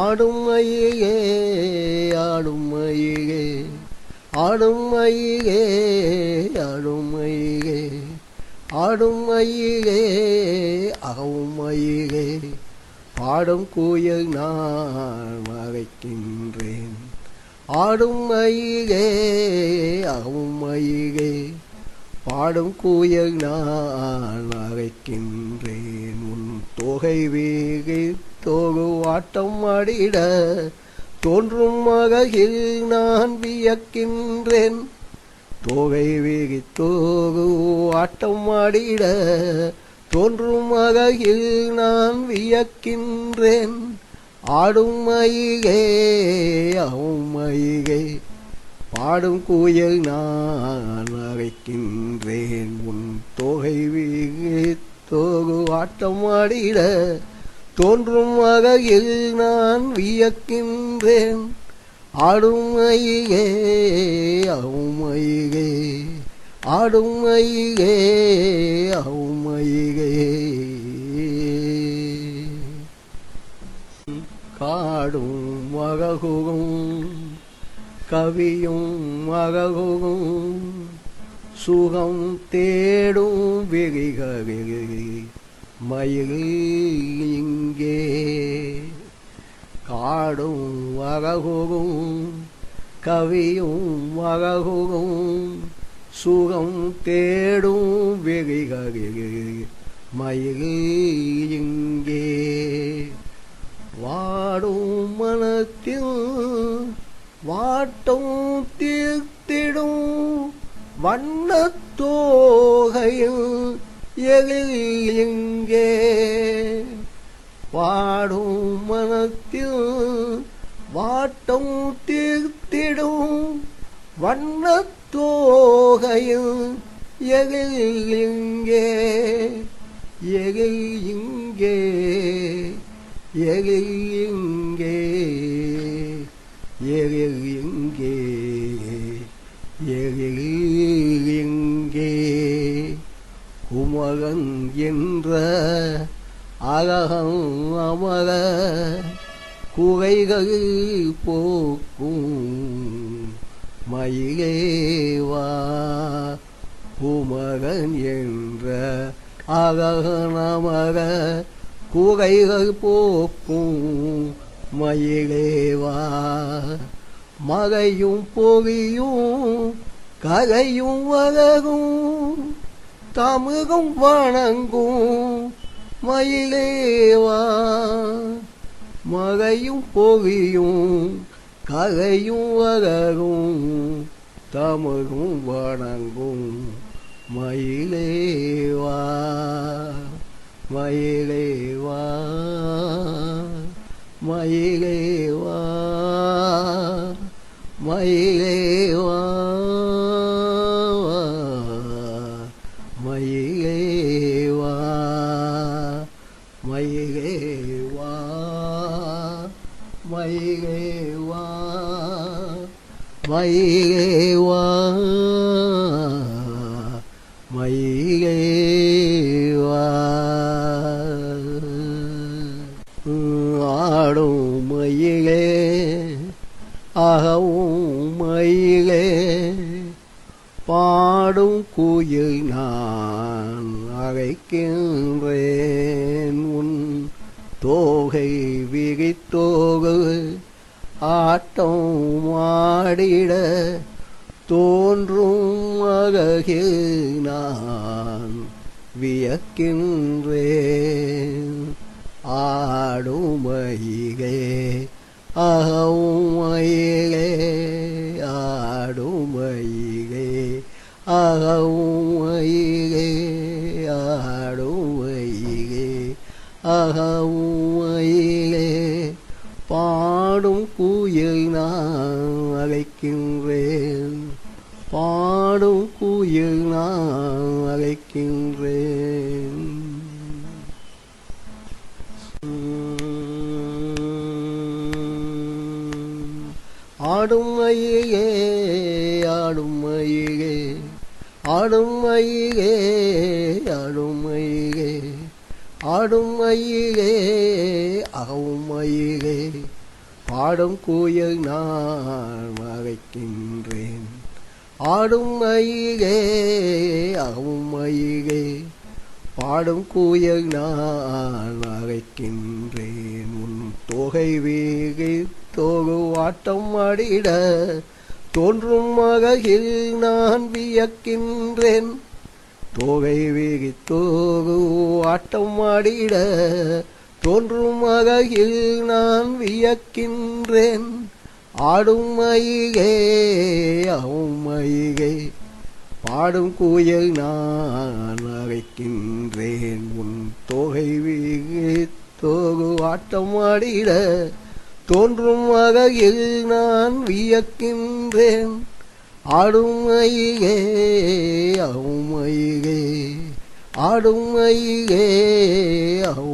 ஆடும் மயிலே ஆடும் மயிலே ஆடும் மயிலே ஆடும் மயிலே ஆடும் மயிலே அகவும் மயிலே பாடும் குயில் நான் மறைக்கின்றேன். ஆடும் மயிலே அகவும் மயிலே பாடும் குயில் நான் மறைக்கின்றேன். உன் தொகை வீகி தோகு ஆட்டம் ஆடிட தோன்றும் மகையில் நான் வியக்கின்றேன். தோகை வீகி தோகு ஆட்டம் ஆடிட தோன்றும் மகையில் நான் வியக்கின்றேன். ஆடும் மயிலே அவும் மயிலே பாடும் குயில் நான் அழைக்கின்றேன். உன் தொகை வீகி தோகு ஆட்டம் ஆடிட தோன்றும் மகையில் நான் வியக்கின்றேன். ஆடும் மயிலே அவும் மயிலே ஆடும் மயிலே அவும் மயிலே. காடும் மககுகும் கவியும் மககுகும் சுகம் தேடும் விரிகவிரி மயில் இங்கே. காடும் மககுகும் கவியும் மககுகும் சுகம் தேடும் விரிகவிரி மயில் இங்கே. வாடும் மனத்தில் வாட்டம் தீர்த்திடும் வண்ணத்தோகையில் எழில் எங்கே. வாடும் மனத்தில் வாட்டம் தீர்த்திடும் வண்ணத்தோகையில் எழில் எங்கே. எழில் இங்கே எழில் எங்கே எழில் எங்கே எழில் எங்கே. குமரன் என்ற அழகன் அமர குறைகள் போக்கும் மயிலேவா. குமரன் என்ற அழகன் அமர குறைகள் போக்கும் மயிலேவா. மகையும் பொறியும் கரையும் வளரும் தமிழும் வணங்கும் மயிலேவா. மகையும் பொறியும் கரையும் வளரும் தமிழும் வணங்கும் மயிலேவா. மயிலேவா மயிலேவா மயிலேவா மயிலேவா மயிலேவா மயிலேவா மயிலேவா மயிலேவா. ஆடும் மயிலே அகவும் மயிலே பாடும் குயில் நான் அழைக்கின்றேன். உன் தோகை விரித்தோகு ஆட்டம் ஆடிட தோன்றும் மகையில் நான் வியக்கின்றேன். ஆடும் மயிலே அகவும் மயிலே ஆடும் மயிலே அகவும் மயிலே ஆடும் மயிலே அகவும் மயிலே பாடும் குயில் நான் அழைக்கின்றேன். பாடும் குயில் நான் அழைக்கின்றேன். ஆடும் மயிலே ஆடும் மயிலே ஆடும் மயிலே ஆடும் மயிலே ஆடும் மயிலே அகவும் மயிலே பாடும் குயில் நான் மறைக்கின்றேன். ஆடும் மயிலே அவும் மயிலே பாடும் குயில் நான் மறைக்கின்றேன். உன் தொகை வீகி தோகு ஆட்டம் ஆடிட தோன்றும் மகையில் நான் வியக்கின்றேன். தோகை வீகி தோகு ஆட்டம் ஆடிட தோன்றும் மகையில் நான் வியக்கின்றேன். ஆடும் மயிலே அவும் மயிலே பாடும் குயில் நான் அழைக்கின்றேன். உன் தொகை வீகி தோகு ஆட்டம் ஆடிட தோன்றும் மகையில் நான் வியக்கின்றேன். ஆடும் மயிலே அவும் மயிலே ஆடும் மயிலே அவும்